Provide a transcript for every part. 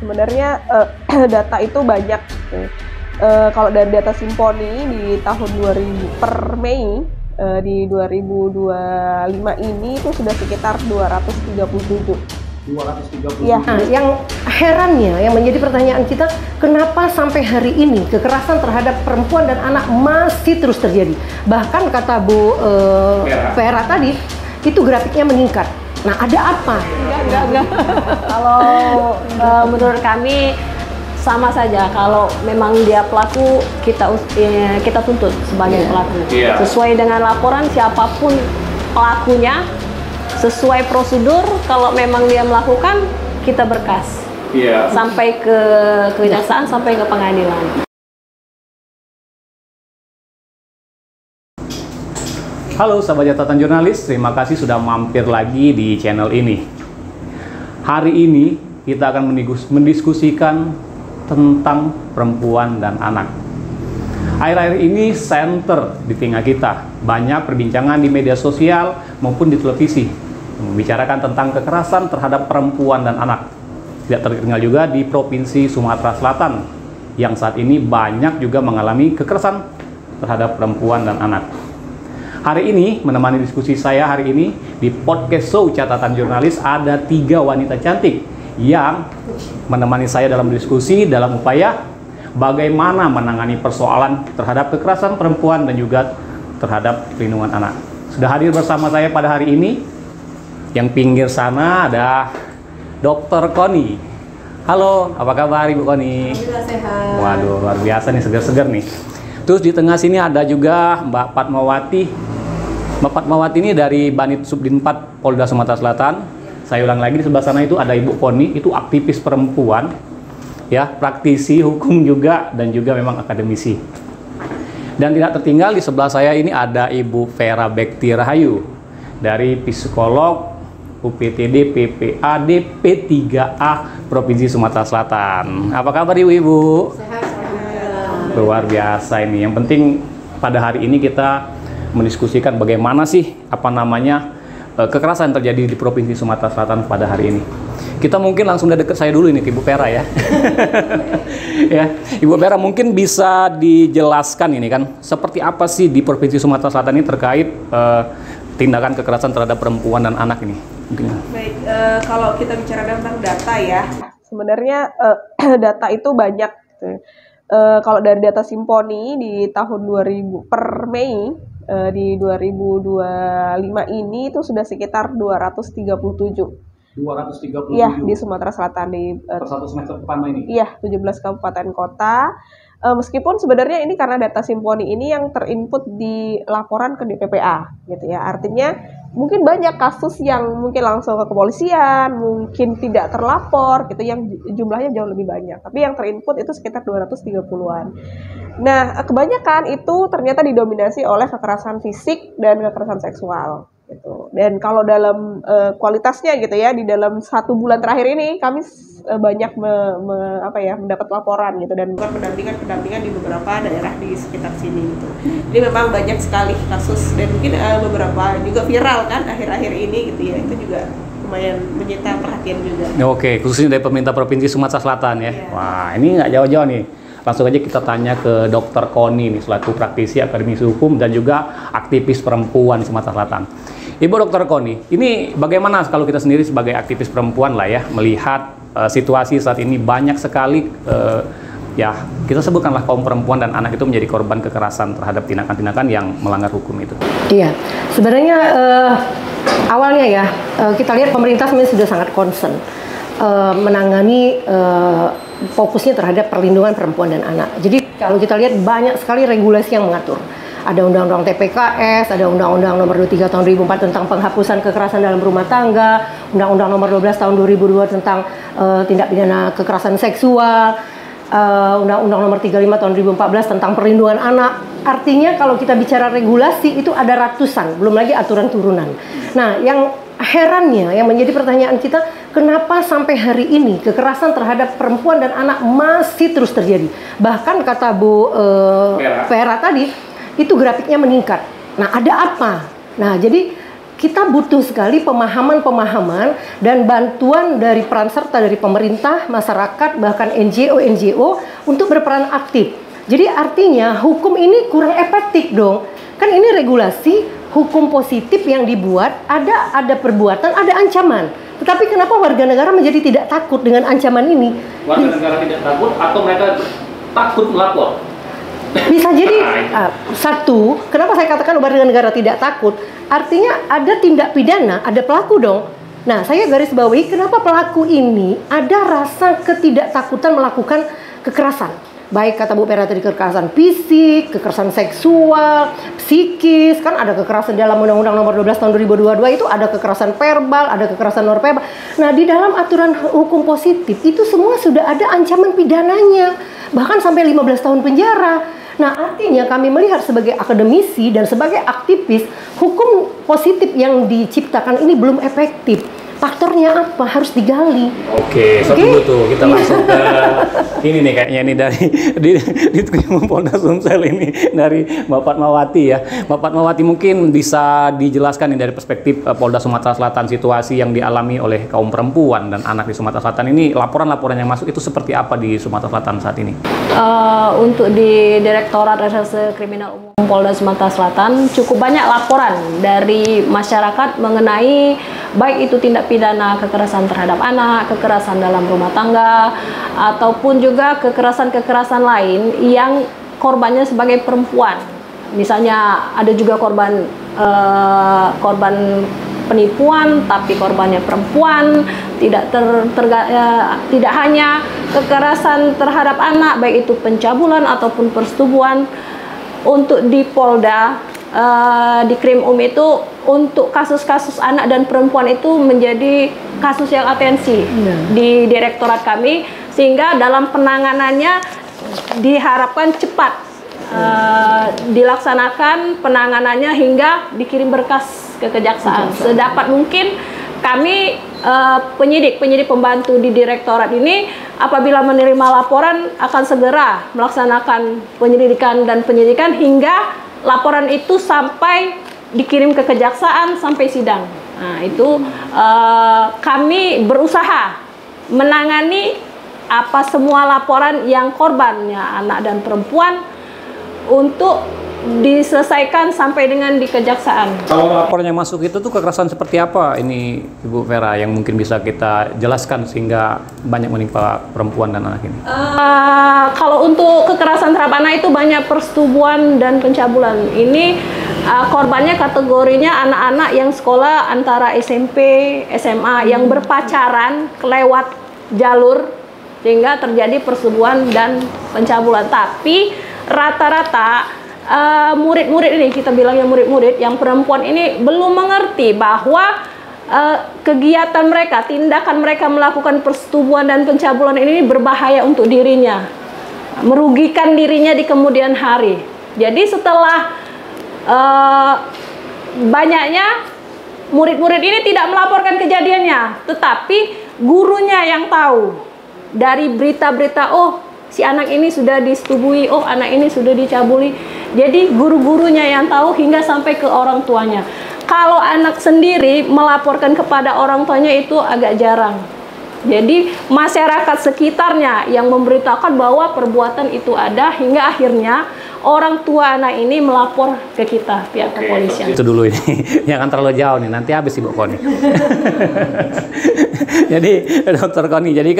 sebenarnya data itu banyak. Kalau dari data Simponi di tahun 2000 per Mei di 2025 ini itu sudah sekitar 237. 237. Ya. Nah, yang herannya, yang menjadi pertanyaan kita, kenapa sampai hari ini kekerasan terhadap perempuan dan anak masih terus terjadi? Bahkan kata Bu Vera tadi, itu grafiknya meningkat. Nah, ada apa? Enggak. Kalau menurut kami sama saja. Kalau memang dia pelaku, kita tuntut sebagai pelaku. Sesuai dengan laporan siapapun pelakunya, sesuai prosedur. Kalau memang dia melakukan, kita berkas sampai ke kejaksaan, sampai ke pengadilan. Halo sahabat catatan jurnalis, terima kasih sudah mampir lagi di channel ini. Hari ini kita akan mendiskusikan tentang perempuan dan anak. Akhir-akhir ini center di telinga kita, banyak perbincangan di media sosial maupun di televisi membicarakan tentang kekerasan terhadap perempuan dan anak. Tidak tertinggal juga di Provinsi Sumatera Selatan yang saat ini banyak juga mengalami kekerasan terhadap perempuan dan anak. Hari ini menemani diskusi saya hari ini di podcast show catatan jurnalis ada 3 wanita cantik yang menemani saya dalam diskusi dalam upaya bagaimana menangani persoalan terhadap kekerasan perempuan dan juga terhadap perlindungan anak. Sudah hadir bersama saya pada hari ini. Yang pinggir sana ada Dr. Koni. Halo, apa kabar Ibu Koni? Alhamdulillah sehat. Waduh, luar biasa nih, segar-segar nih. Terus di tengah sini ada juga Mbak Fatmawati. Mbak Fatmawati ini dari Banit Subdin 4 Polda Sumatera Selatan. Saya ulang lagi, di sebelah sana itu ada Ibu Koni, itu aktivis perempuan, ya, praktisi hukum juga, dan juga memang akademisi. Dan tidak tertinggal di sebelah saya ini ada Ibu Vera Bekti Rahayu dari psikolog UPTD PPAD P3A Provinsi Sumatera Selatan. Apa kabar Ibu? Sehat. Luar biasa ini. Yang penting pada hari ini kita mendiskusikan bagaimana sih kekerasan yang terjadi di Provinsi Sumatera Selatan pada hari ini. Kita mungkin langsung dari dekat saya dulu ini ke Ibu Vera ya. Ya, Ibu Vera mungkin bisa dijelaskan ini kan seperti apa sih di Provinsi Sumatera Selatan ini terkait tindakan kekerasan terhadap perempuan dan anak ini. Mungkin. Baik, kalau kita bicara tentang data ya, sebenarnya data itu banyak. Kalau dari data Simponi di tahun 2000 per Mei di 2025 ini itu sudah sekitar 237. 237. Iya, di Sumatera Selatan per satu semester pertama ini. Iya, 17 kabupaten kota. Meskipun sebenarnya ini karena data Simponi ini yang terinput di laporan ke DPPA gitu ya. Artinya mungkin banyak kasus yang mungkin langsung ke kepolisian, mungkin tidak terlapor gitu yang jumlahnya jauh lebih banyak. Tapi yang terinput itu sekitar 230-an. Nah, kebanyakan itu ternyata didominasi oleh kekerasan fisik dan kekerasan seksual gitu. Dan kalau dalam kualitasnya gitu ya, di dalam 1 bulan terakhir ini kami banyak mendapat laporan gitu dan pendampingan di beberapa daerah di sekitar sini gitu. Jadi memang banyak sekali kasus dan mungkin beberapa juga viral kan akhir-akhir ini gitu ya. Itu juga lumayan menyita perhatian juga. Oke, khususnya dari pemerintah Provinsi Sumatera Selatan ya. Iya. Wah, ini nggak jauh-jauh nih. Langsung aja kita tanya ke Dr. Koni nih, selaku praktisi akademisi hukum dan juga aktivis perempuan di Sumatera Selatan. Ibu Dr. Koni, ini bagaimana kalau kita sendiri sebagai aktivis perempuan lah ya, melihat situasi saat ini banyak sekali ya kita sebutkanlah kaum perempuan dan anak itu menjadi korban kekerasan terhadap tindakan-tindakan yang melanggar hukum itu. Iya, sebenarnya awalnya ya kita lihat pemerintah sebenarnya sudah sangat concern menangani fokusnya terhadap perlindungan perempuan dan anak. Jadi kalau kita lihat banyak sekali regulasi yang mengatur. Ada Undang-Undang TPKS, ada Undang-Undang Nomor 23 Tahun 2004 tentang penghapusan kekerasan dalam rumah tangga, Undang-Undang Nomor 12 Tahun 2002 tentang tindak pidana kekerasan seksual, Undang-Undang Nomor 35 Tahun 2014 tentang perlindungan anak. Artinya kalau kita bicara regulasi itu ada ratusan, belum lagi aturan turunan. Nah, yang herannya, yang menjadi pertanyaan kita, kenapa sampai hari ini kekerasan terhadap perempuan dan anak masih terus terjadi? Bahkan kata Bu Vera tadi, itu grafiknya meningkat. Nah, ada apa? Nah, jadi kita butuh sekali pemahaman-pemahaman dan bantuan dari peran serta dari pemerintah, masyarakat, bahkan NGO untuk berperan aktif. Jadi artinya hukum ini kurang efektif dong. Kan ini regulasi hukum positif yang dibuat, ada perbuatan, ada ancaman. Tetapi kenapa warga negara menjadi tidak takut dengan ancaman ini? Warga negara tidak takut atau mereka takut melapor? Bisa jadi satu, kenapa saya katakan warga negara tidak takut? Artinya ada tindak pidana, ada pelaku dong. Nah, saya garis bawahi kenapa pelaku ini ada rasa ketidaktakutan melakukan kekerasan. Baik kata Bu Vera tadi, kekerasan fisik, kekerasan seksual, psikis, kan ada kekerasan dalam Undang-Undang Nomor 12 Tahun 2022 itu ada kekerasan verbal, ada kekerasan non verbal. Nah, di dalam aturan hukum positif itu semua sudah ada ancaman pidananya, bahkan sampai 15 tahun penjara. Nah, artinya kami melihat sebagai akademisi dan sebagai aktivis, hukum positif yang diciptakan ini belum efektif. Faktornya apa? Harus digali. Oke, dulu tuh kita langsung ke ini nih kayaknya ini dari di Krimum Polda Sumsel ini dari Mbak Fatmawati ya. Mbak Fatmawati mungkin bisa dijelaskan nih dari perspektif Polda Sumatera Selatan situasi yang dialami oleh kaum perempuan dan anak di Sumatera Selatan ini, laporan-laporan yang masuk itu seperti apa di Sumatera Selatan saat ini? Untuk di Direktorat Reserse Kriminal Umum Polda Sumatera Selatan cukup banyak laporan dari masyarakat mengenai baik itu tindak pidana kekerasan terhadap anak, kekerasan dalam rumah tangga, ataupun juga kekerasan-kekerasan lain yang korbannya sebagai perempuan. Misalnya ada juga korban penipuan, tapi korbannya perempuan. Tidak hanya kekerasan terhadap anak, baik itu pencabulan ataupun persetubuhan. Untuk di Polda, di Krimum itu untuk kasus-kasus anak dan perempuan itu menjadi kasus yang atensi di direktorat kami, sehingga dalam penanganannya diharapkan cepat dilaksanakan penanganannya hingga dikirim berkas ke kejaksaan. Sedapat mungkin kami penyidik pembantu di direktorat ini apabila menerima laporan akan segera melaksanakan penyelidikan dan penyidikan hingga laporan itu sampai dikirim ke kejaksaan sampai sidang. Nah, itu kami berusaha menangani apa semua laporan yang korbannya anak dan perempuan untuk diselesaikan sampai dengan di kejaksaan. Kalau laporan yang masuk itu tuh kekerasan seperti apa ini Ibu Vera yang mungkin bisa kita jelaskan sehingga banyak menimpa perempuan dan anak ini? Kalau untuk kekerasan terhadap anak itu banyak persetubuhan dan pencabulan. Ini korbannya kategorinya anak-anak yang sekolah antara SMP, SMA yang berpacaran kelewat jalur sehingga terjadi persetubuhan dan pencabulan. Tapi rata-rata murid-murid ini, kita bilangnya murid-murid yang perempuan ini belum mengerti bahwa kegiatan mereka, tindakan mereka melakukan persetubuhan dan pencabulan ini berbahaya untuk dirinya, merugikan dirinya di kemudian hari. Jadi setelah banyaknya murid-murid ini tidak melaporkan kejadiannya, tetapi gurunya yang tahu dari berita-berita, oh si anak ini sudah disetubui, oh anak ini sudah dicabuli. Jadi guru-gurunya yang tahu hingga sampai ke orang tuanya. Kalau anak sendiri melaporkan kepada orang tuanya itu agak jarang. Jadi masyarakat sekitarnya yang memberitakan bahwa perbuatan itu ada hingga akhirnya orang tua anak ini melapor ke kita, pihak kepolisian. Itu dulu ini, jangan terlalu jauh nih, nanti habis Ibu Koni. Jadi Dokter Koni, jadi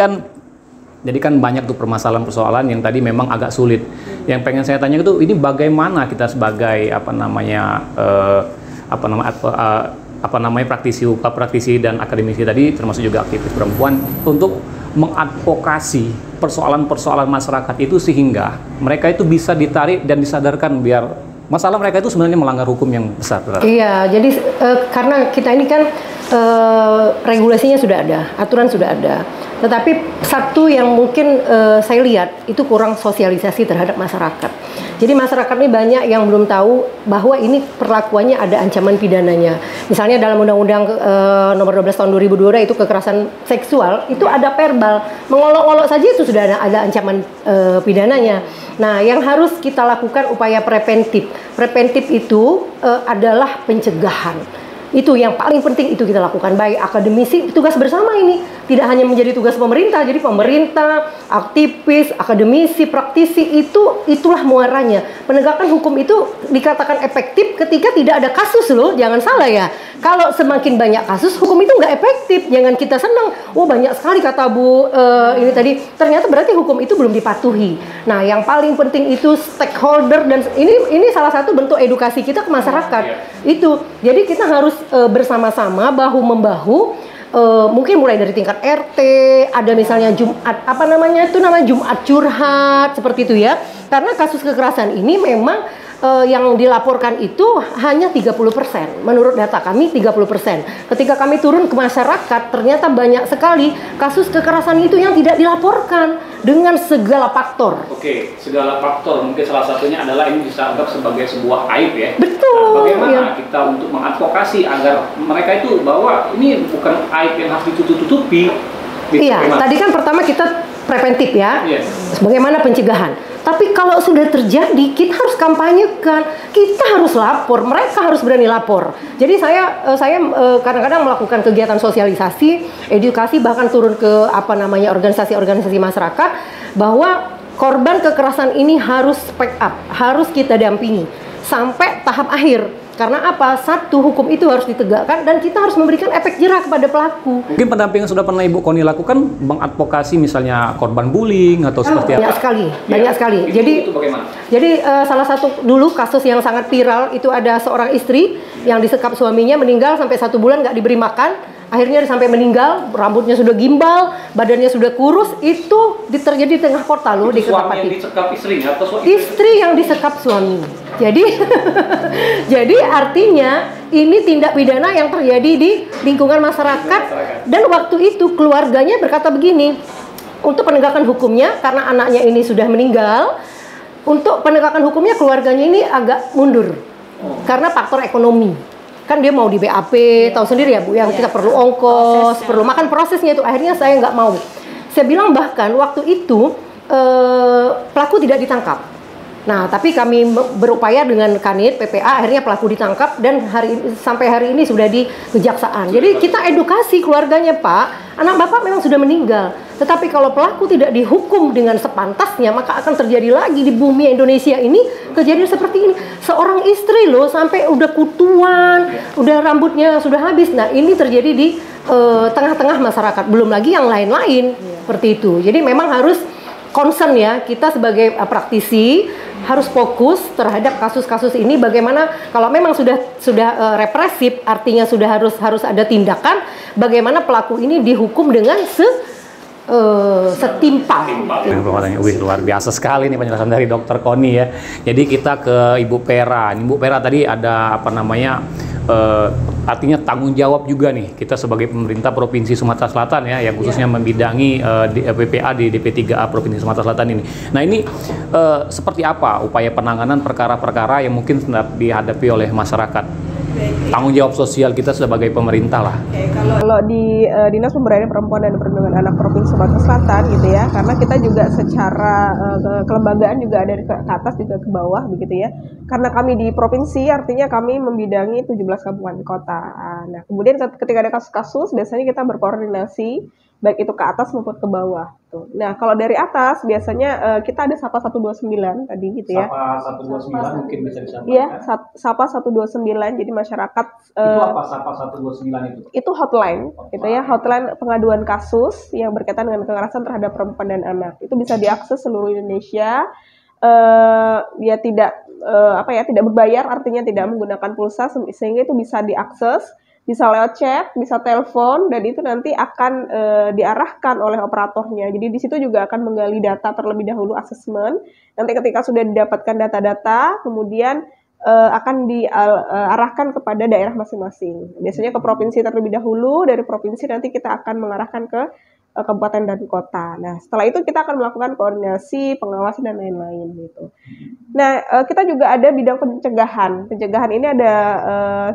kan banyak tuh permasalahan-persoalan yang tadi memang agak sulit. Yang pengen saya tanya itu, ini bagaimana kita sebagai praktisi dan akademisi tadi, termasuk juga aktivis perempuan, untuk mengadvokasi persoalan-persoalan masyarakat itu sehingga mereka itu bisa ditarik dan disadarkan biar masalah mereka itu sebenarnya melanggar hukum yang besar. Iya, jadi karena kita ini kan regulasinya sudah ada, aturan sudah ada. Tetapi satu yang mungkin saya lihat itu kurang sosialisasi terhadap masyarakat. Jadi masyarakat ini banyak yang belum tahu bahwa ini perlakuannya ada ancaman pidananya. Misalnya dalam Undang-Undang Nomor 12 Tahun 2022 itu kekerasan seksual itu ada verbal, mengolok-olok saja itu sudah ada ancaman pidananya. Nah, yang harus kita lakukan upaya preventif. Preventif itu adalah pencegahan. Itu yang paling penting, itu kita lakukan. Baik akademisi, tugas bersama ini tidak hanya menjadi tugas pemerintah. Jadi pemerintah, aktivis, akademisi, praktisi, itulah muaranya. Penegakan hukum itu dikatakan efektif ketika tidak ada kasus loh. Jangan salah ya. Kalau semakin banyak kasus, hukum itu nggak efektif. Jangan kita senang. Oh banyak sekali kata Bu ini tadi. Ternyata berarti hukum itu belum dipatuhi. Nah yang paling penting itu stakeholder, dan ini salah satu bentuk edukasi kita ke masyarakat. Itu. Jadi kita harus bersama-sama bahu membahu, mungkin mulai dari tingkat RT, ada misalnya Jumat Jumat curhat seperti itu ya. Karena kasus kekerasan ini memang yang dilaporkan itu hanya 30%. Menurut data kami 30%. Ketika kami turun ke masyarakat, ternyata banyak sekali kasus kekerasan itu yang tidak dilaporkan dengan segala faktor. Oke, segala faktor. Mungkin salah satunya adalah ini bisa anggap sebagai sebuah aib ya. Betul. Nah, bagaimana kita untuk mengadvokasi agar mereka itu bahwa ini bukan aib yang harus ditutup-tutupi. Iya, tadi kan pertama kita preventif ya. Bagaimana pencegahan. Tapi kalau sudah terjadi, kita harus kampanyekan, kita harus lapor, mereka harus berani lapor. Jadi saya kadang-kadang melakukan kegiatan sosialisasi, edukasi, bahkan turun ke organisasi-organisasi masyarakat, bahwa korban kekerasan ini harus speak up, harus kita dampingi sampai tahap akhir. Karena apa? Satu, hukum itu harus ditegakkan dan kita harus memberikan efek jerah kepada pelaku. Mungkin pendampingan sudah pernah Ibu Koni lakukan, mengadvokasi misalnya korban bullying atau seperti banyak apa? Banyak sekali. Itu bagaimana? Jadi salah satu dulu kasus yang sangat viral itu ada seorang istri yang disekap suaminya, meninggal sampai 1 bulan nggak diberi makan. Akhirnya sampai meninggal, rambutnya sudah gimbal, badannya sudah kurus. Itu terjadi di tengah kota loh, di Suami yang disekap istrinya atau suami? Istri yang disekap suami. Jadi artinya ini tindak pidana yang terjadi di lingkungan masyarakat. Dan waktu itu keluarganya berkata begini, untuk penegakan hukumnya karena anaknya ini sudah meninggal, untuk penegakan hukumnya keluarganya ini agak mundur karena faktor ekonomi. Kan dia mau di BAP, tahu sendiri ya Bu, yang kita perlu ongkos, perlu makan, prosesnya itu. Akhirnya saya nggak mau. Saya bilang bahkan waktu itu pelaku tidak ditangkap. Nah, tapi kami berupaya dengan Kanit, PPA, akhirnya pelaku ditangkap dan sampai hari ini sudah di kejaksaan. Jadi kita edukasi keluarganya, Pak, anak Bapak memang sudah meninggal. Tetapi kalau pelaku tidak dihukum dengan sepantasnya, maka akan terjadi lagi di bumi Indonesia ini kejadian seperti ini. Seorang istri loh sampai udah kutuan, udah rambutnya sudah habis. Nah, ini terjadi di tengah-tengah masyarakat. Belum lagi yang lain-lain seperti itu. Jadi memang harus concern ya, kita sebagai praktisi harus fokus terhadap kasus-kasus ini. Bagaimana kalau memang sudah represif, artinya sudah harus ada tindakan. Bagaimana pelaku ini dihukum dengan setimpal. Wih, luar biasa sekali nih penjelasan dari Dokter Koni ya. Jadi kita ke Ibu Pera. Ibu Pera tadi ada artinya tanggung jawab juga nih kita sebagai pemerintah Provinsi Sumatera Selatan ya, yang khususnya membidangi PPA di DP3A Provinsi Sumatera Selatan ini. Nah ini seperti apa upaya penanganan perkara-perkara yang mungkin dihadapi oleh masyarakat? Tanggung jawab sosial kita sebagai pemerintah lah. Kalau di Dinas Pemberdayaan Perempuan dan Perlindungan Anak Provinsi Sumatera Selatan gitu ya, karena kita juga secara kelembagaan juga ada ke atas juga ke bawah begitu ya. Karena kami di provinsi, artinya kami membidangi 17 kabupaten kota. Nah, kemudian ketika ada kasus-kasus, biasanya kita berkoordinasi baik itu ke atas maupun ke bawah. Tuh. Nah, kalau dari atas biasanya kita ada Sapa 129 tadi gitu ya. Sapa 129 mungkin bisa disampaikan. Iya, Sapa 129. Jadi masyarakat itu apa Sapa 129 itu? Itu hotline gitu ya, hotline pengaduan kasus yang berkaitan dengan kekerasan terhadap perempuan dan anak. Itu bisa diakses seluruh Indonesia. Dia tidak tidak berbayar, artinya tidak menggunakan pulsa, sehingga itu bisa diakses. Bisa lewat chat, bisa telepon, dan itu nanti akan diarahkan oleh operatornya. Jadi di situ juga akan menggali data terlebih dahulu, asesmen. Nanti ketika sudah didapatkan data-data, kemudian akan diarahkan kepada daerah masing-masing. Biasanya ke provinsi terlebih dahulu, dari provinsi nanti kita akan mengarahkan ke kabupaten dan kota. Nah, setelah itu kita akan melakukan koordinasi, pengawasan dan lain-lain gitu. Nah, kita juga ada bidang pencegahan. Pencegahan ini ada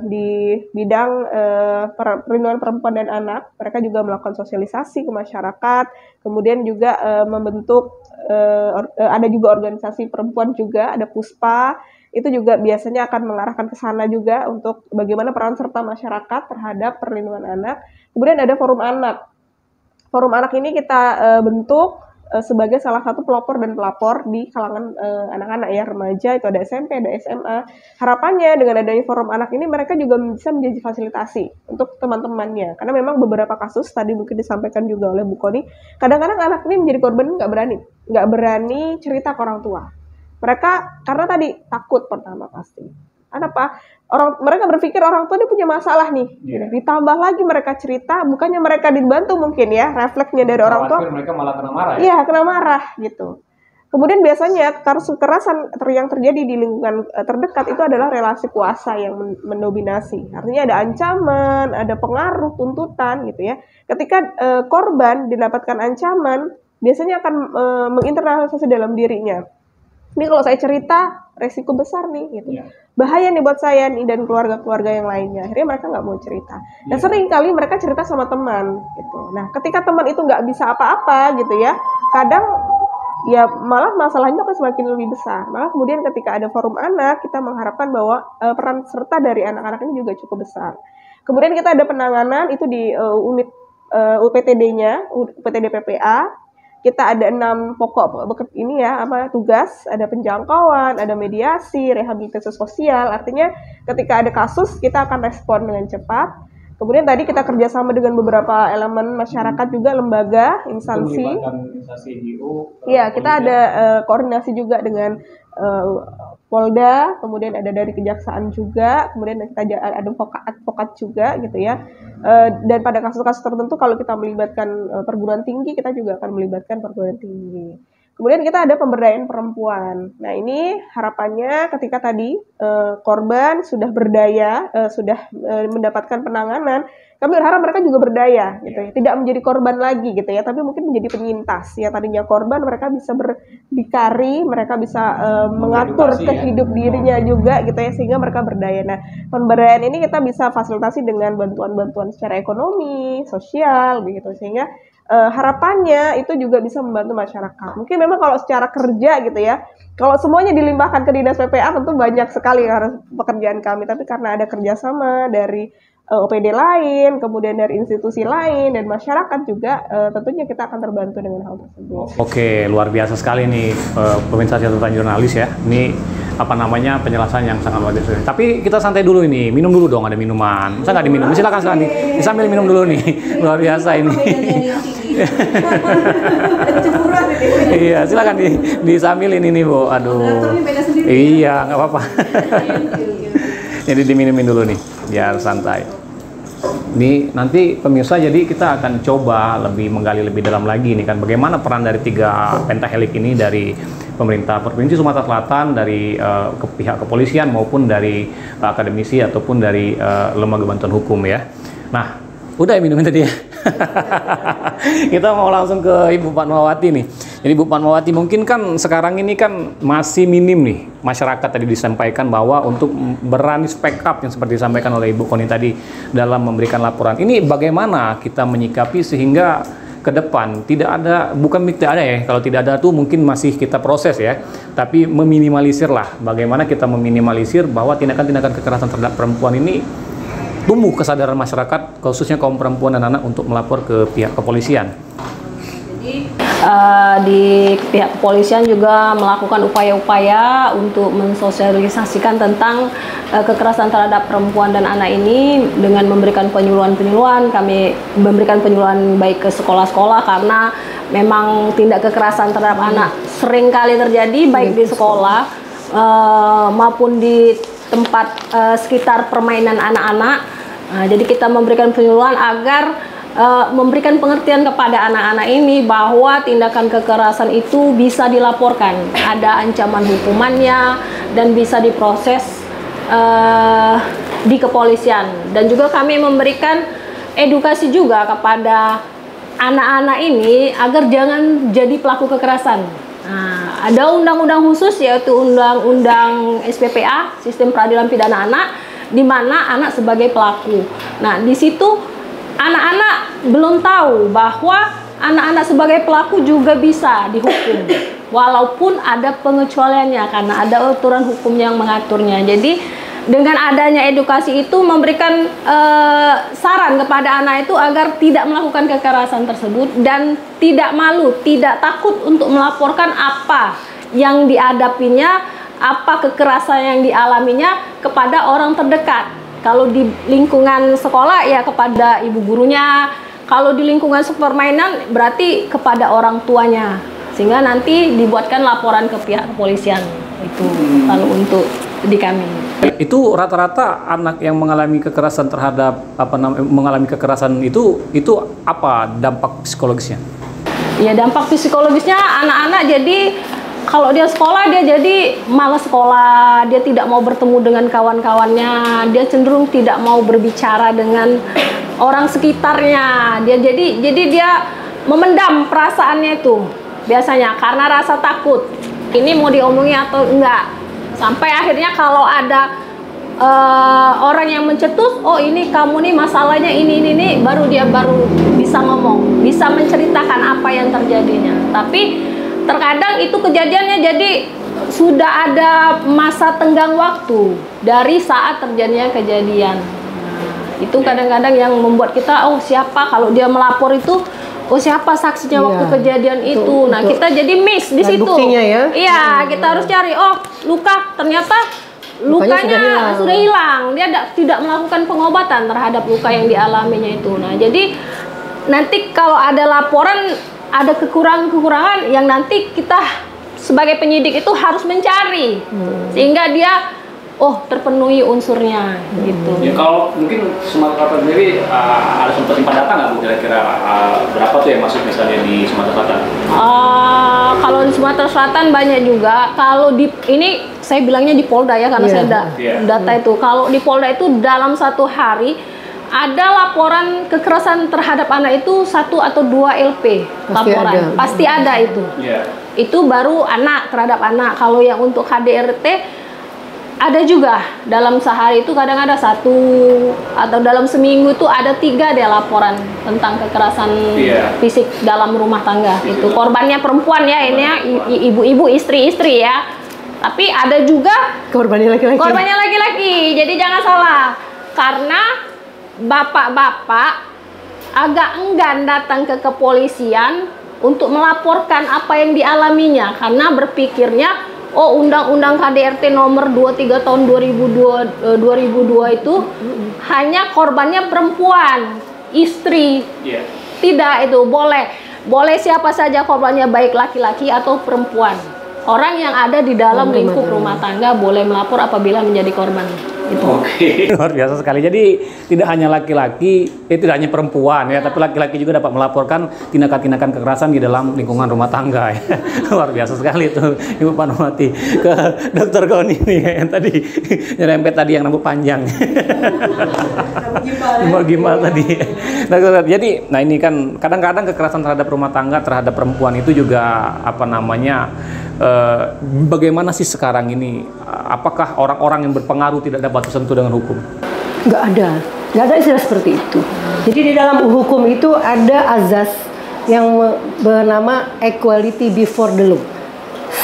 di bidang perlindungan perempuan dan anak. Mereka juga melakukan sosialisasi ke masyarakat. Kemudian juga membentuk ada juga organisasi perempuan juga, ada Puspa itu juga biasanya akan mengarahkan ke sana juga untuk bagaimana peran serta masyarakat terhadap perlindungan anak. Kemudian ada forum anak. Forum anak ini kita bentuk sebagai salah satu pelopor dan pelapor di kalangan anak-anak ya, remaja, itu ada SMP, ada SMA. Harapannya dengan adanya forum anak ini mereka juga bisa menjadi fasilitasi untuk teman-temannya. Karena memang beberapa kasus tadi mungkin disampaikan juga oleh Bu Koni, kadang-kadang anak ini menjadi korban nggak berani cerita ke orang tua. Mereka karena tadi takut pertama pasti. Kenapa? Mereka berpikir orang tua dia punya masalah nih. Ditambah lagi mereka cerita, bukannya mereka dibantu mungkin ya, refleksnya dari orang tua. Mereka malah kena marah ya? Iya, kena marah gitu. Kemudian biasanya kasus kekerasan yang terjadi di lingkungan terdekat itu adalah relasi kuasa yang mendominasi. Artinya ada ancaman, ada pengaruh, tuntutan gitu ya. Ketika korban didapatkan ancaman, biasanya akan menginternalisasi dalam dirinya. Ini kalau saya cerita, resiko besar nih gitu. Bahaya nih buat saya nih dan keluarga-keluarga yang lainnya. Akhirnya mereka nggak mau cerita. Dan sering kali mereka cerita sama teman gitu. Nah, ketika teman itu nggak bisa apa-apa gitu ya, kadang ya malah masalahnya akan semakin lebih besar. Malah kemudian ketika ada forum anak, kita mengharapkan bahwa peran serta dari anak-anak ini juga cukup besar. Kemudian kita ada penanganan itu di unit UPTD-nya, UPTD PPA. Kita ada 6 pokok ini ya, tugas, ada penjangkauan, ada mediasi, rehabilitasi sosial. Artinya ketika ada kasus kita akan respon dengan cepat. Kemudian tadi kita kerjasama dengan beberapa elemen masyarakat juga, lembaga, instansi. Iya, kita ada koordinasi juga dengan Polda, kemudian ada dari kejaksaan juga, kemudian kita ada advokat juga gitu ya. Dan pada kasus-kasus tertentu kalau kita melibatkan perguruan tinggi, kita juga akan melibatkan perguruan tinggi. Kemudian kita ada pemberdayaan perempuan. Nah ini harapannya ketika tadi korban sudah berdaya, sudah mendapatkan penanganan, kami berharap mereka juga berdaya, gitu ya. Tidak menjadi korban lagi, gitu ya, tapi mungkin menjadi penyintas. Ya tadinya korban, mereka bisa berdikari, mereka bisa mengatur kehidup dirinya juga, gitu ya, sehingga mereka berdaya. Nah, pemberdayaan ini kita bisa fasilitasi dengan bantuan-bantuan secara ekonomi, sosial, begitu, sehingga harapannya itu juga bisa membantu masyarakat. Mungkin memang kalau secara kerja gitu ya, kalau semuanya dilimpahkan ke Dinas PPA tentu banyak sekali harus pekerjaan kami. Tapi karena ada kerjasama dari OPD lain, kemudian dari institusi lain dan masyarakat juga, tentunya kita akan terbantu dengan hal tersebut. Oke, luar biasa sekali nih pemirsa catatan jurnalis ya. Ini apa namanya penjelasan yang sangat luar biasa. Tapi kita santai dulu ini, minum dulu dong, ada minuman. Masa nggak diminum? Silakan nih, sambil minum dulu nih. Luar biasa ini. Iya, silakan disambilin ini Bu. Aduh. Iya, nggak apa-apa. Jadi diminumin dulu nih, biar santai. Ini nanti pemirsa, jadi kita akan coba menggali lebih dalam lagi nih kan, bagaimana peran dari 3 pentahelik ini dari pemerintah Provinsi Sumatera Selatan, dari pihak kepolisian maupun dari akademisi ataupun dari lembaga bantuan hukum ya. Nah, udah ya minumin tadi ya. Kita mau langsung ke Ibu Fatmawati nih. Jadi Bu Fatmawati, mungkin kan sekarang ini kan masih minim nih masyarakat tadi disampaikan bahwa untuk berani speak up yang seperti disampaikan oleh Ibu Koni tadi dalam memberikan laporan. Ini bagaimana kita menyikapi sehingga ke depan bukan tidak ada ya, kalau tidak ada tuh mungkin masih kita proses ya, tapi meminimalisir lah, bagaimana kita meminimalisir bahwa tindakan-tindakan kekerasan terhadap perempuan ini tumbuh kesadaran masyarakat, khususnya kaum perempuan dan anak untuk melapor ke pihak kepolisian. Jadi di pihak kepolisian juga melakukan upaya-upaya untuk mensosialisasikan tentang kekerasan terhadap perempuan dan anak ini dengan memberikan penyuluhan-penyuluhan. Kami memberikan penyuluhan baik ke sekolah-sekolah karena memang tindak kekerasan terhadap anak sering kali terjadi baik di sekolah maupun di tempat sekitar permainan anak-anak. Jadi kita memberikan penyuluhan agar memberikan pengertian kepada anak-anak ini bahwa tindakan kekerasan itu bisa dilaporkan, ada ancaman hukumannya dan bisa diproses di kepolisian. Dan juga kami memberikan edukasi juga kepada anak-anak ini agar jangan jadi pelaku kekerasan. Nah, ada undang-undang khusus yaitu Undang-Undang SPPA, Sistem Peradilan Pidana Anak, di mana anak sebagai pelaku. Nah, di situ anak-anak belum tahu bahwa anak-anak sebagai pelaku juga bisa dihukum. walaupun ada pengecualiannya karena ada aturan hukum yang mengaturnya. Jadi dengan adanya edukasi itu memberikan saran kepada anak itu agar tidak melakukan kekerasan tersebut dan tidak malu, tidak takut untuk melaporkan apa yang dihadapinya, apa kekerasan yang dialaminya kepada orang terdekat. Kalau di lingkungan sekolah ya kepada ibu gurunya, kalau di lingkungan permainan berarti kepada orang tuanya, sehingga nanti dibuatkan laporan ke pihak kepolisian. Itu kalau untuk di kami. Itu rata-rata anak yang mengalami kekerasan terhadap mengalami kekerasan itu apa dampak psikologisnya? Ya dampak psikologisnya anak-anak jadi kalau dia sekolah dia jadi malas sekolah, dia tidak mau bertemu dengan kawan-kawannya, dia cenderung tidak mau berbicara dengan orang sekitarnya. Jadi dia memendam perasaannya itu biasanya karena rasa takut. Ini mau diomongin atau enggak? Sampai akhirnya kalau ada orang yang mencetus, oh ini kamu nih masalahnya ini, baru dia bisa ngomong, bisa menceritakan apa yang terjadinya. Tapi terkadang itu kejadiannya jadi sudah ada masa tenggang waktu dari saat terjadinya kejadian. Itu kadang-kadang yang membuat kita, oh siapa kalau dia melapor itu, oh siapa saksinya waktu kejadian itu. Nah kita jadi miss di situ. Buktinya ya? Iya, kita harus cari. Oh luka, ternyata lukanya sudah hilang. Dia tidak melakukan pengobatan terhadap luka yang dialaminya itu. Nah jadi nanti kalau ada laporan ada kekurangan-kekurangan yang nanti kita sebagai penyidik itu harus mencari sehingga dia terpenuhi unsurnya gitu. Ya kalau mungkin Sumatera Selatan sendiri ada sempat simpan data nggak Bu kira-kira berapa tuh yang masuk misalnya di Sumatera Selatan? Kalau di Sumatera Selatan banyak juga. Kalau di ini saya bilangnya di Polda ya karena saya data itu. Kalau di Polda itu dalam satu hari ada laporan kekerasan terhadap anak itu 1 atau 2 LP laporan. Pasti ada itu. Itu baru anak terhadap anak. Kalau yang untuk KDRT ada juga dalam sehari itu kadang ada 1 atau dalam seminggu itu ada 3 deh laporan tentang kekerasan fisik dalam rumah tangga. Itu korbannya perempuan ya, ini ya ibu-ibu, istri-istri ya. Tapi ada juga korbannya laki-laki. Korbannya laki-laki. Jadi jangan salah. Karena bapak-bapak agak enggan datang ke kepolisian untuk melaporkan apa yang dialaminya karena berpikirnya undang-undang KDRT nomor 23 tahun 2002 itu hanya korbannya perempuan, istri. Tidak, itu boleh siapa saja korbannya, baik laki-laki atau perempuan. Orang yang ada di dalam lingkup rumah tangga boleh melapor apabila menjadi korban. Oke, luar biasa sekali. Jadi tidak hanya laki-laki, tidak hanya perempuan ya, tapi laki-laki juga dapat melaporkan tindakan-tindakan kekerasan di dalam lingkungan rumah tangga. Ya. Luar biasa sekali itu, Ibu Panumati. Ke Dokter Koni nih yang tadi nyerempet tadi yang rambut panjang. Gimbal tadi. Jadi, nah ini kan kadang-kadang kekerasan terhadap rumah tangga, terhadap perempuan itu juga bagaimana sih sekarang ini? Apakah orang-orang yang berpengaruh tidak dapat tersentuh dengan hukum? Nggak ada istilah seperti itu. Jadi di dalam hukum itu ada azas yang bernama equality before the law.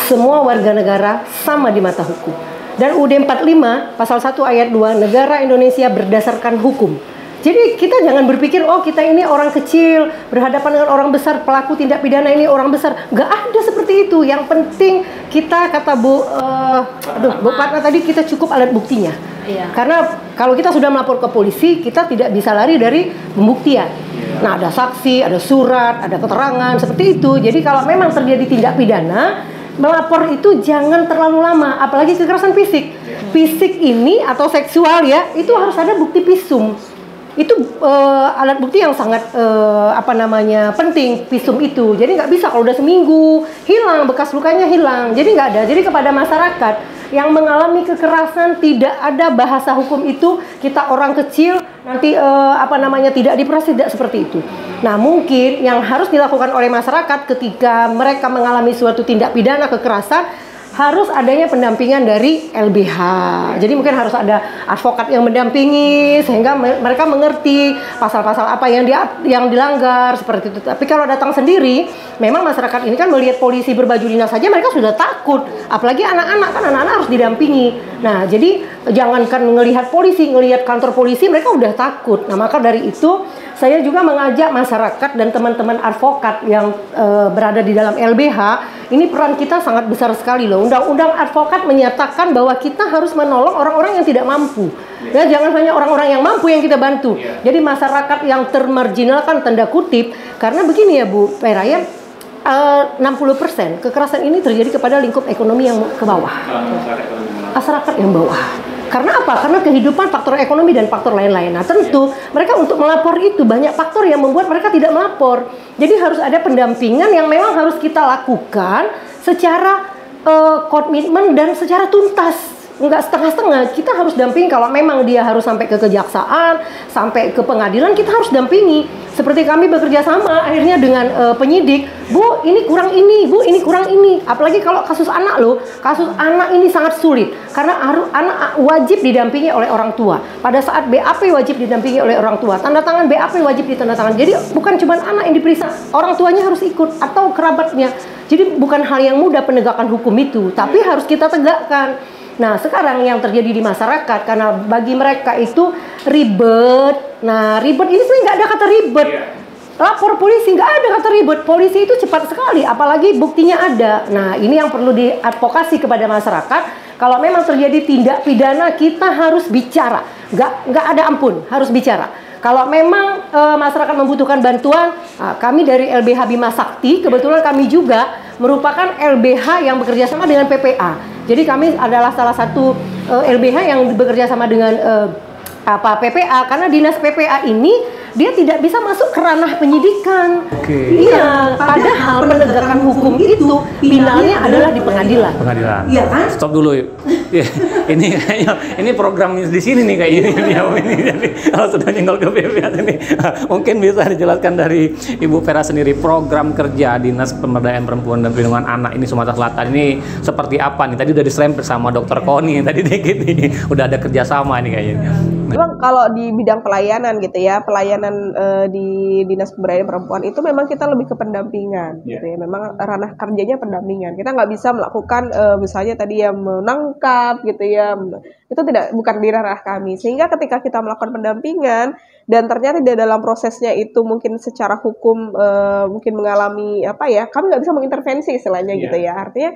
Semua warga negara sama di mata hukum. Dan UUD 45 pasal 1 ayat 2, negara Indonesia berdasarkan hukum. Jadi kita jangan berpikir, kita ini orang kecil berhadapan dengan orang besar, pelaku tindak pidana ini orang besar. Nggak ada seperti itu. Yang penting kita, kata Bu Patna tadi, kita cukup alat buktinya. Karena kalau kita sudah melapor ke polisi, kita tidak bisa lari dari pembuktian. Nah, ada saksi, ada surat, ada keterangan, seperti itu. Jadi kalau memang terjadi tindak pidana, melapor itu jangan terlalu lama. Apalagi kekerasan fisik. Fisik ini atau seksual ya, itu harus ada bukti visum. Itu alat bukti yang sangat penting, visum itu. Jadi nggak bisa kalau udah seminggu hilang, bekas lukanya hilang. Jadi nggak ada. Jadi kepada masyarakat yang mengalami kekerasan, tidak ada bahasa hukum itu kita orang kecil nanti tidak diproses, tidak seperti itu. Nah, mungkin yang harus dilakukan oleh masyarakat ketika mereka mengalami suatu tindak pidana kekerasan harus adanya pendampingan dari LBH. Jadi mungkin harus ada advokat yang mendampingi sehingga mereka mengerti pasal-pasal apa yang dilanggar seperti itu. Tapi kalau datang sendiri, memang masyarakat ini kan melihat polisi berbaju dinas saja mereka sudah takut. Apalagi anak-anak, kan anak-anak harus didampingi. Nah, jadi jangankan ngelihat polisi, ngelihat kantor polisi mereka udah takut. Nah, maka dari itu saya juga mengajak masyarakat dan teman-teman advokat yang berada di dalam LBH, ini peran kita sangat besar sekali loh. Undang-undang advokat menyatakan bahwa kita harus menolong orang-orang yang tidak mampu. Ya, jangan hanya orang-orang yang mampu yang kita bantu. Jadi masyarakat yang termarginalkan tanda kutip, karena begini ya Bu Peraya, 60% kekerasan ini terjadi kepada lingkup ekonomi yang ke bawah. Masyarakat yang bawah. Karena apa? Karena kehidupan, faktor ekonomi dan faktor lain-lain. Nah, tentu mereka untuk melapor itu banyak faktor yang membuat mereka tidak melapor. Jadi harus ada pendampingan yang memang harus kita lakukan secara komitmen dan secara tuntas. Enggak setengah-setengah, kita harus dampingi. Kalau memang dia harus sampai ke kejaksaan, sampai ke pengadilan, kita harus dampingi. Seperti kami bekerja sama akhirnya dengan penyidik, Bu ini kurang ini, Bu ini kurang ini. Apalagi kalau kasus anak loh, kasus anak ini sangat sulit karena anak wajib didampingi oleh orang tua. Pada saat BAP wajib didampingi oleh orang tua, tanda tangan BAP wajib ditandatangan. Jadi bukan cuma anak yang diperiksa, orang tuanya harus ikut atau kerabatnya. Jadi bukan hal yang mudah penegakan hukum itu, tapi harus kita tegakkan. Nah, sekarang yang terjadi di masyarakat, karena bagi mereka itu ribet. Nah, ribet ini sebenarnya nggak ada kata ribet. Lapor polisi nggak ada kata ribet. Polisi itu cepat sekali, apalagi buktinya ada. Nah, ini yang perlu diadvokasi kepada masyarakat. Kalau memang terjadi tindak pidana, kita harus bicara. Nggak ada ampun, harus bicara. Kalau memang masyarakat membutuhkan bantuan, kami dari LBH Bima Sakti, kebetulan kami juga merupakan LBH yang bekerja sama dengan PPA. Jadi kami adalah salah satu LBH yang bekerja sama dengan PPA, karena dinas PPA ini dia tidak bisa masuk ke ranah penyidikan. Iya, padahal penegakan hukum itu finalnya adalah di pengadilan. Iya kan? Stop dulu yuk. Ini kayaknya ini program di sini nih kayaknya ini. Jadi kalau sudah nyenggol ke PPA ini, mungkin bisa dijelaskan dari Ibu Vera sendiri program kerja Dinas Pemberdayaan Perempuan dan Perlindungan Anak ini Sumatera Selatan ini seperti apa nih? Tadi udah diserempet sama Dokter Koni tadi dikit nih, udah ada kerjasama nih kayaknya. Memang kalau di bidang pelayanan gitu ya, pelayanan di Dinas Pemberdayaan Perempuan itu memang kita lebih ke pendampingan gitu ya. Memang ranah kerjanya pendampingan. Kita nggak bisa melakukan misalnya tadi yang menangkap gitu ya. Itu bukan di ranah kami. Sehingga ketika kita melakukan pendampingan dan ternyata di dalam prosesnya itu mungkin secara hukum mungkin mengalami apa ya, kami nggak bisa mengintervensi istilahnya gitu ya. Artinya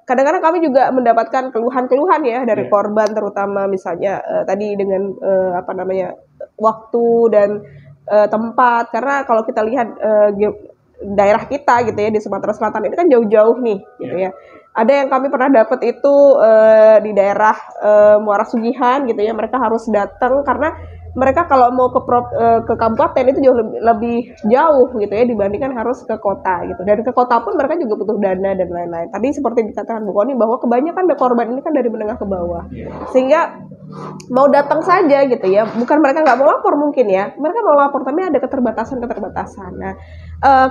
kadang-kadang kami juga mendapatkan keluhan-keluhan ya dari korban, terutama misalnya tadi dengan waktu dan tempat, karena kalau kita lihat daerah kita gitu ya di Sumatera Selatan ini kan jauh-jauh nih gitu ya. Ada yang kami pernah dapat itu di daerah Muara Sugihan gitu ya, mereka harus datang karena mereka kalau mau ke kabupaten itu jauh lebih jauh gitu ya dibandingkan harus ke kota gitu. Dan ke kota pun mereka juga butuh dana dan lain-lain. Tadi seperti dikatakan Bu Koni bahwa kebanyakan korban ini kan dari menengah ke bawah. Sehingga mau datang saja gitu ya. Bukan mereka nggak mau lapor mungkin ya. Mereka mau lapor tapi ada keterbatasan. Nah,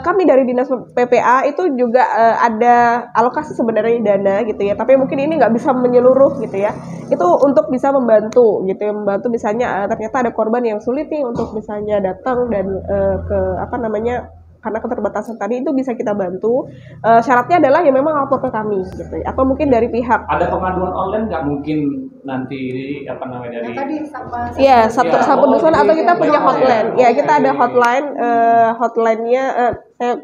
kami dari Dinas PPA itu juga ada alokasi sebenarnya dana gitu ya. Tapi mungkin ini nggak bisa menyeluruh gitu ya. Itu untuk bisa membantu gitu ya. Membantu misalnya ternyata ada korban yang sulit nih untuk misalnya datang dan karena keterbatasan tadi itu bisa kita bantu. Syaratnya adalah ya memang lapor ke kami gitu ya. Atau mungkin dari pihak. Ada pengaduan online nggak mungkin nanti dari ya satu dusun atau kita punya hotline. Ya kita ada hotline, hotline-nya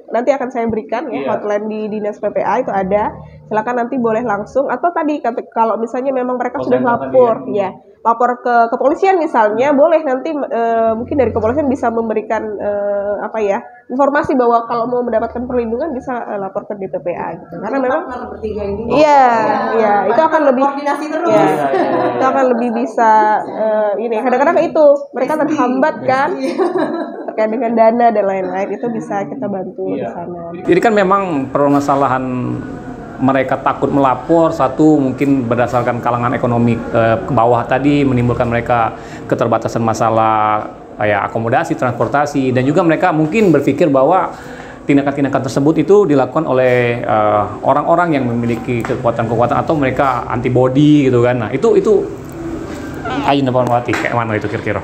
nanti akan saya berikan ya, hotline di Dinas PPA itu ada. Silakan nanti boleh langsung, atau tadi kalau misalnya memang mereka sudah lapor lapor ke kepolisian misalnya, boleh nanti mungkin dari kepolisian bisa memberikan informasi bahwa kalau mau mendapatkan perlindungan bisa lapor ke DPPA gitu. Karena memang itu akan lebih koordinasi terus. Itu akan lebih bisa kadang-kadang itu mereka terhambat kan terkait dengan dana dan lain-lain, itu bisa kita bantu di sana. Jadi kan memang permasalahan mereka takut melapor, satu mungkin berdasarkan kalangan ekonomi ke bawah tadi menimbulkan mereka keterbatasan masalah kayak akomodasi, transportasi, dan juga mereka mungkin berpikir bahwa tindakan-tindakan tersebut itu dilakukan oleh orang-orang yang memiliki kekuatan-kekuatan atau mereka antibody gitu kan. Nah, itu Ayu Nurmawati kayak mana itu kira-kira?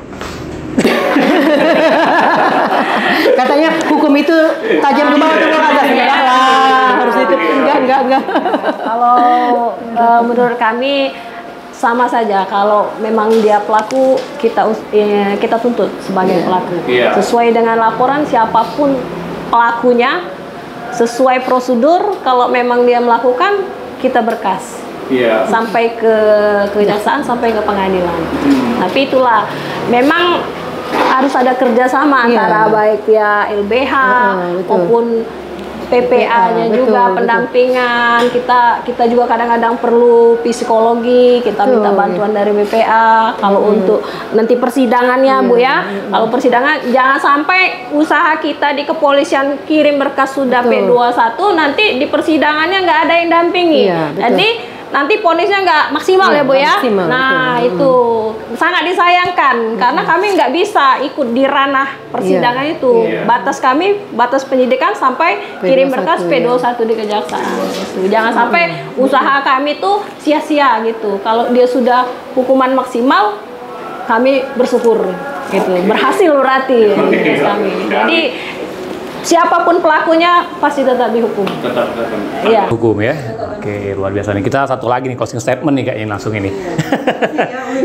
Katanya hukum itu tajam ke bawah tuh ada enggak lah, harus itu enggak. Kalau menurut kami sama saja, kalau memang dia pelaku kita tuntut sebagai pelaku. Sesuai dengan laporan siapapun pelakunya, sesuai prosedur, kalau memang dia melakukan kita berkas. Sampai ke kejaksaan, sampai ke pengadilan. Tapi itulah memang harus ada kerjasama antara baik ya LBH maupun PPA-nya juga, pendampingan. Kita juga kadang-kadang perlu psikologi, kita minta bantuan dari BPA. Kalau untuk nanti persidangannya Bu ya, kalau persidangan jangan sampai usaha kita di kepolisian kirim berkas sudah P21, nanti di persidangannya nggak ada yang dampingi. Jadi nanti ponisnya nggak maksimal ya Bu ya. Nah itu sangat disayangkan karena kami nggak bisa ikut di ranah persidangan itu. Batas kami, batas penyidikan sampai kirim berkas P21 di kejaksaan. Jangan sampai usaha kami tuh sia-sia gitu. Kalau dia sudah hukuman maksimal, kami bersyukur gitu. Berhasil berarti kami. Jadi siapapun pelakunya pasti tetap dihukum. Iya. Hukum ya. Oke, luar biasa nih. Kita satu lagi nih closing statement nih kayaknya langsung ini.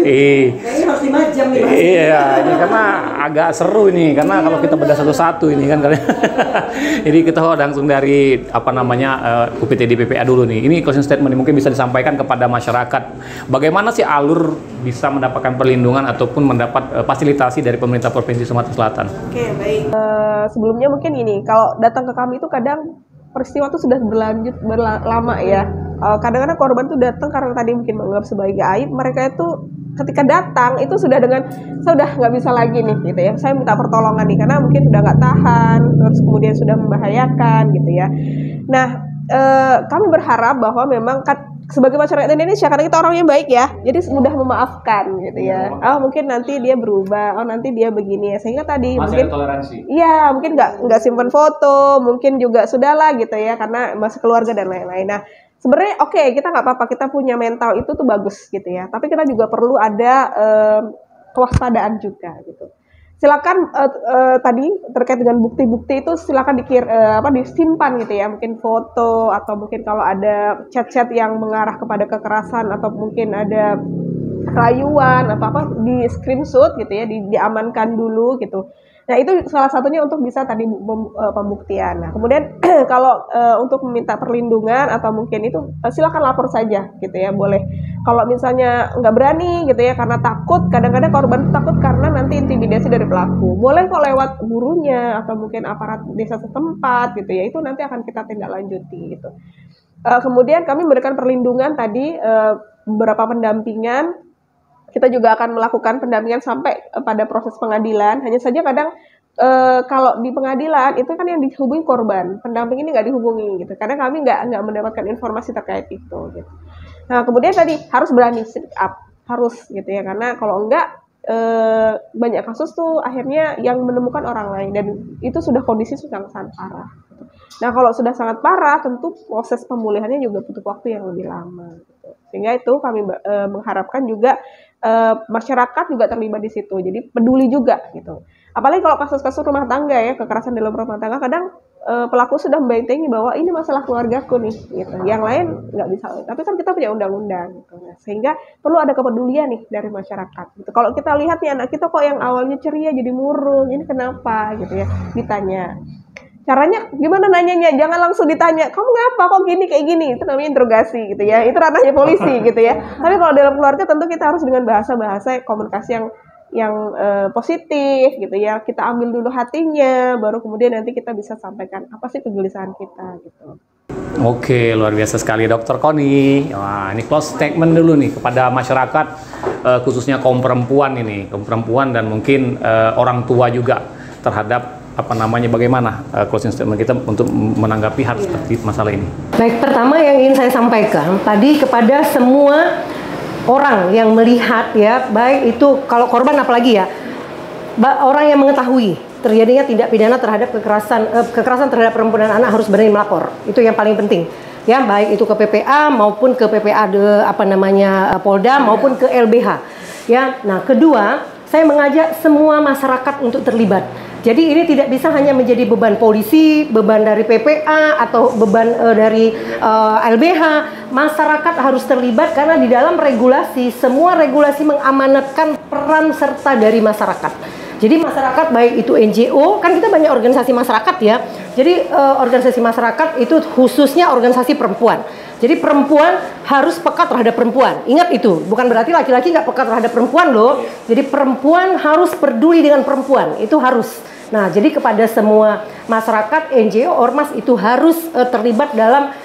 Kayaknya harus 5 jam nih. Iya, ini karena agak seru ini karena kalau kita bedah satu-satu ini kan kalian. Jadi kita langsung dari UPTD PPA dulu nih. Ini closing statement mungkin bisa disampaikan kepada masyarakat. Bagaimana sih alur bisa mendapatkan perlindungan ataupun mendapat fasilitasi dari pemerintah Provinsi Sumatera Selatan? Oke, baik. Sebelumnya mungkin ini, kalau datang ke kami itu kadang peristiwa itu sudah berlanjut lama ya. Kadang-kadang korban tuh datang karena tadi mungkin menganggap sebagai aib. Mereka itu ketika datang itu sudah dengan saya udah nggak bisa lagi nih gitu ya. Saya minta pertolongan nih karena mungkin sudah nggak tahan, terus kemudian sudah membahayakan gitu ya. Nah, kami berharap bahwa memang sebagai masyarakat Indonesia karena kita orang yang baik ya, jadi mudah memaafkan gitu ya. Oh mungkin nanti dia berubah, oh nanti dia begini ya, sehingga tadi masih mungkin toleransi. Iya mungkin nggak simpan foto, mungkin juga sudahlah gitu ya karena masih keluarga dan lain-lain. Nah sebenarnya oke, kita nggak apa-apa, kita punya mental itu tuh bagus gitu ya. Tapi kita juga perlu ada kewaspadaan juga gitu. Silakan tadi terkait dengan bukti-bukti itu silakan disimpan gitu ya, mungkin foto atau mungkin kalau ada chat-chat yang mengarah kepada kekerasan atau mungkin ada rayuan atau apa di screenshot gitu ya, diamankan dulu gitu. Nah itu salah satunya untuk bisa tadi pembuktian. Nah kemudian kalau untuk meminta perlindungan atau mungkin itu silakan lapor saja gitu ya, boleh. Kalau misalnya nggak berani gitu ya karena takut, kadang-kadang korban takut karena nanti intimidasi dari pelaku. Boleh kok lewat gurunya atau mungkin aparat desa setempat gitu ya, itu nanti akan kita tindak lanjuti gitu. Kemudian kami memberikan perlindungan tadi beberapa pendampingan. Kita juga akan melakukan pendampingan sampai pada proses pengadilan. Hanya saja kadang kalau di pengadilan itu kan yang dihubungi korban, pendamping ini nggak dihubungi gitu. Karena kami nggak mendapatkan informasi terkait itu. Gitu. Nah kemudian tadi harus berani speak up, harus gitu ya. Karena kalau enggak banyak kasus tuh akhirnya yang menemukan orang lain dan itu sudah kondisi sangat parah. Gitu. Nah kalau sudah sangat parah, tentu proses pemulihannya juga butuh waktu yang lebih lama. Gitu. Sehingga itu kami mengharapkan juga masyarakat juga terlibat di situ, jadi peduli juga gitu. Apalagi kalau kasus-kasus rumah tangga ya, kekerasan dalam rumah tangga, kadang pelaku sudah membentengi bahwa ini masalah keluargaku nih, gitu. Yang lain nggak bisa. Tapi kan kita punya undang-undang, gitu. Nah, sehingga perlu ada kepedulian nih dari masyarakat. Gitu. Kalau kita lihat nih anak kita kok yang awalnya ceria jadi murung, ini kenapa, gitu ya? Ditanya. Caranya gimana nanyanya? Jangan langsung ditanya, kamu ngapa kok gini kayak gini? Itu namanya interogasi gitu ya. Itu ranahnya polisi gitu ya. Tapi kalau dalam keluarga tentu kita harus dengan bahasa komunikasi yang positif gitu ya. Kita ambil dulu hatinya, baru kemudian nanti kita bisa sampaikan apa sih kegelisahan kita gitu. Oke, luar biasa sekali Dr. Connie. Wah, ini close statement dulu nih kepada masyarakat khususnya kaum perempuan dan mungkin orang tua juga terhadap bagaimana closing statement kita untuk menanggapi hal seperti masalah ini. Baik, pertama yang ingin saya sampaikan tadi kepada semua orang yang melihat ya, baik itu kalau korban apalagi ya, orang yang mengetahui terjadinya tindak pidana terhadap kekerasan terhadap perempuan dan anak harus berani melapor. Itu yang paling penting. Ya, baik itu ke PPA maupun ke PPA Polda maupun ke LBH. Ya. Nah, kedua, saya mengajak semua masyarakat untuk terlibat. Jadi ini tidak bisa hanya menjadi beban polisi, beban dari PPA atau beban dari LBH. Masyarakat harus terlibat karena di dalam regulasi, semua regulasi mengamanatkan peran serta dari masyarakat. Jadi masyarakat baik itu NGO, kan kita banyak organisasi masyarakat ya. Jadi organisasi masyarakat itu khususnya organisasi perempuan. Jadi perempuan harus peka terhadap perempuan. Ingat itu, bukan berarti laki-laki nggak peka terhadap perempuan loh. Jadi perempuan harus peduli dengan perempuan, itu harus. Nah, jadi kepada semua masyarakat, NGO, ormas itu harus terlibat dalam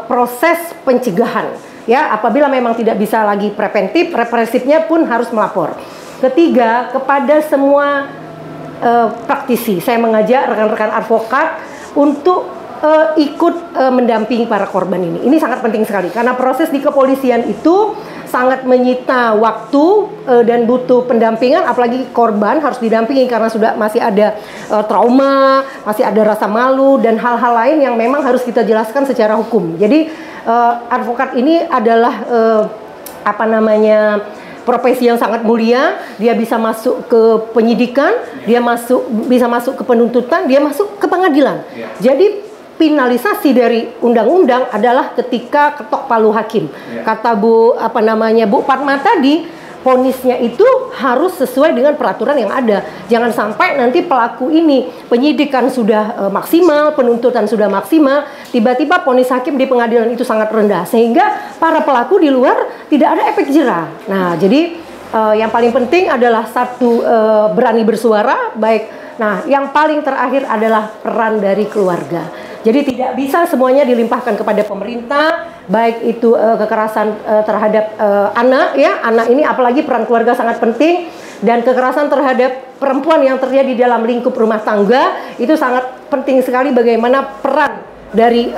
proses pencegahan. Ya, apabila memang tidak bisa lagi preventif, represifnya pun harus melapor. Ketiga, kepada semua praktisi, saya mengajak rekan-rekan advokat untuk ikut mendampingi para korban ini. Ini sangat penting sekali karena proses di kepolisian itu sangat menyita waktu dan butuh pendampingan, apalagi korban harus didampingi karena masih ada trauma, masih ada rasa malu dan hal-hal lain yang memang harus kita jelaskan secara hukum. Jadi advokat ini adalah profesi yang sangat mulia. Dia bisa masuk ke penyidikan, dia bisa masuk ke penuntutan, dia masuk ke pengadilan. Jadi finalisasi dari undang-undang adalah ketika ketok palu hakim. Kata Bu Fatma tadi, vonisnya itu harus sesuai dengan peraturan yang ada. Jangan sampai nanti pelaku ini penyidikan sudah maksimal, penuntutan sudah maksimal, tiba-tiba vonis hakim di pengadilan itu sangat rendah sehingga para pelaku di luar tidak ada efek jera. Nah, jadi yang paling penting adalah satu, berani bersuara, baik. Nah, yang paling terakhir adalah peran dari keluarga. Jadi tidak bisa semuanya dilimpahkan kepada pemerintah, baik itu kekerasan terhadap anak, ya, anak ini apalagi peran keluarga sangat penting, dan kekerasan terhadap perempuan yang terjadi dalam lingkup rumah tangga itu sangat penting sekali bagaimana peran dari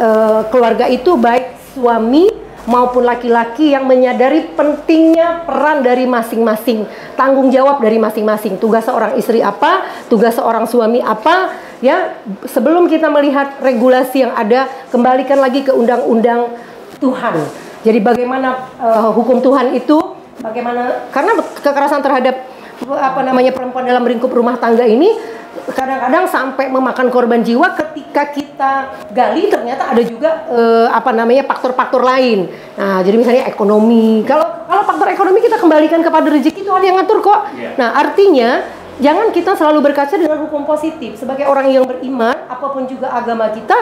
keluarga itu, baik suami maupun laki-laki yang menyadari pentingnya peran dari masing-masing, tanggung jawab dari masing-masing, tugas seorang istri apa, tugas seorang suami apa, ya. Sebelum kita melihat regulasi yang ada, kembalikan lagi ke undang-undang Tuhan. Jadi bagaimana hukum Tuhan itu, bagaimana, karena kekerasan terhadap perempuan dalam lingkup rumah tangga ini kadang-kadang sampai memakan korban jiwa. Ketika kita gali ternyata ada juga faktor-faktor lain. Nah, jadi misalnya ekonomi. Kalau faktor ekonomi kita kembalikan kepada rezeki, itu ada yang ngatur kok. Nah, artinya jangan kita selalu berkaca dengan hukum positif. Sebagai orang yang beriman, apapun juga agama kita,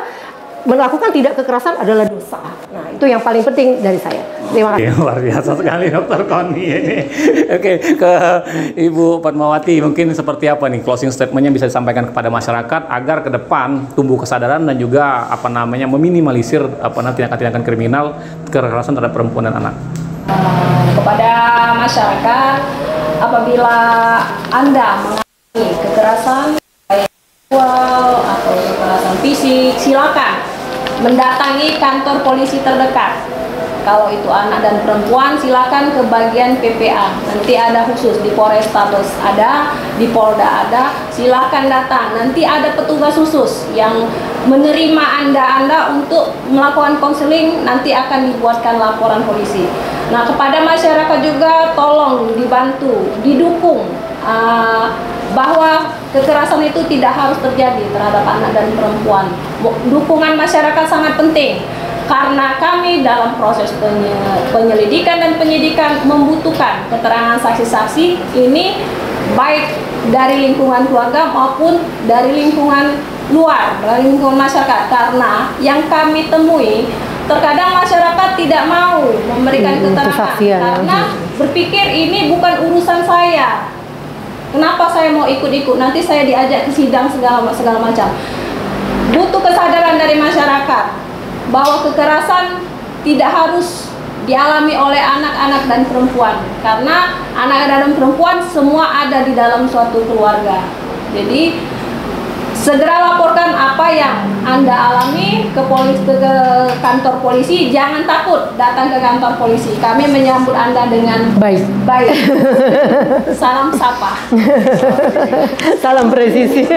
melakukan tidak kekerasan adalah dosa. Nah, itu yang paling penting dari saya. Terima kasih. Luar biasa sekali Dr. Koni ini. Oke, ke Ibu Fatmawati, mungkin seperti apa nih closing statement-nya bisa disampaikan kepada masyarakat agar ke depan tumbuh kesadaran dan juga meminimalisir tindakan-tindakan kriminal kekerasan terhadap perempuan dan anak. Kepada masyarakat, apabila Anda mengalami kekerasan seksual atau kekerasan fisik, silakan mendatangi kantor polisi terdekat. Kalau itu anak dan perempuan, silakan ke bagian PPA. Nanti ada khusus di Polrestabes ada, di Polda ada. Silakan datang. Nanti ada petugas khusus yang menerima Anda untuk melakukan konseling. Nanti akan dibuatkan laporan polisi. Nah, kepada masyarakat juga tolong dibantu, didukung bahwa kekerasan itu tidak harus terjadi terhadap anak dan perempuan. Dukungan masyarakat sangat penting karena kami dalam proses penyelidikan dan penyidikan membutuhkan keterangan saksi-saksi ini baik dari lingkungan keluarga maupun dari lingkungan luar, dari lingkungan masyarakat. Karena yang kami temui terkadang masyarakat tidak mau memberikan keterangan karena berpikir ini bukan urusan saya. Kenapa saya mau ikut-ikut? Nanti saya diajak ke sidang segala macam. Butuh kesadaran dari masyarakat bahwa kekerasan tidak harus dialami oleh anak-anak dan perempuan, karena anak dan perempuan semua ada di dalam suatu keluarga. Jadi segera laporkan apa yang Anda alami ke kantor polisi. Jangan takut datang ke kantor polisi. Kami menyambut Anda dengan Baik. Salam sapa. Salam presisi.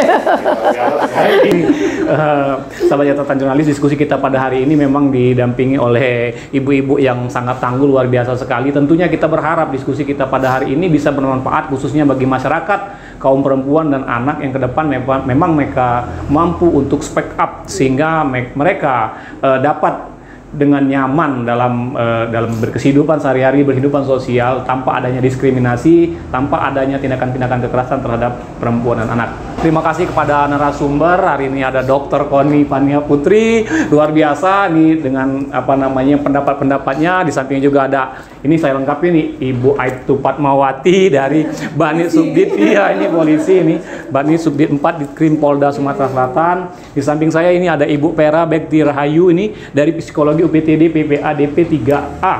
Sahabat catatan jurnalis, diskusi kita pada hari ini memang didampingi oleh ibu-ibu yang sangat tangguh, luar biasa sekali. Tentunya kita berharap diskusi kita pada hari ini bisa bermanfaat khususnya bagi masyarakat, kaum perempuan dan anak yang ke depan memang mereka mampu untuk speak up sehingga mereka dapat dengan nyaman dalam berkehidupan sehari-hari, berkehidupan sosial tanpa adanya diskriminasi, tanpa adanya tindakan-tindakan kekerasan terhadap perempuan dan anak. Terima kasih kepada narasumber. Hari ini ada Dr. Koni Pania Putri, luar biasa nih dengan pendapat-pendapatnya. Di sampingnya juga ada, ini saya lengkapi nih, Ibu Aibtu Fatmawati dari Banit Subdit. Iya, ini polisi ini, Banit Subdit 4 di Krim Polda Sumatera Selatan. Di samping saya ini ada Ibu Pera Bekti Rahayu ini dari Psikologi UPTD PPA DP 3A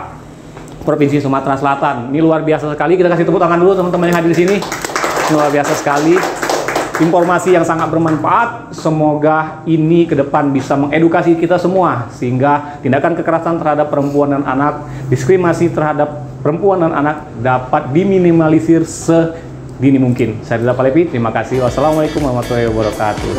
Provinsi Sumatera Selatan. Ini luar biasa sekali. Kita kasih tepuk tangan dulu teman-teman yang hadir di sini. Ini luar biasa sekali. Informasi yang sangat bermanfaat. Semoga ini ke depan bisa mengedukasi kita semua sehingga tindakan kekerasan terhadap perempuan dan anak, diskriminasi terhadap perempuan dan anak dapat diminimalisir sedini mungkin. Saya Rizal Palevi, terima kasih. Wassalamualaikum warahmatullahi wabarakatuh.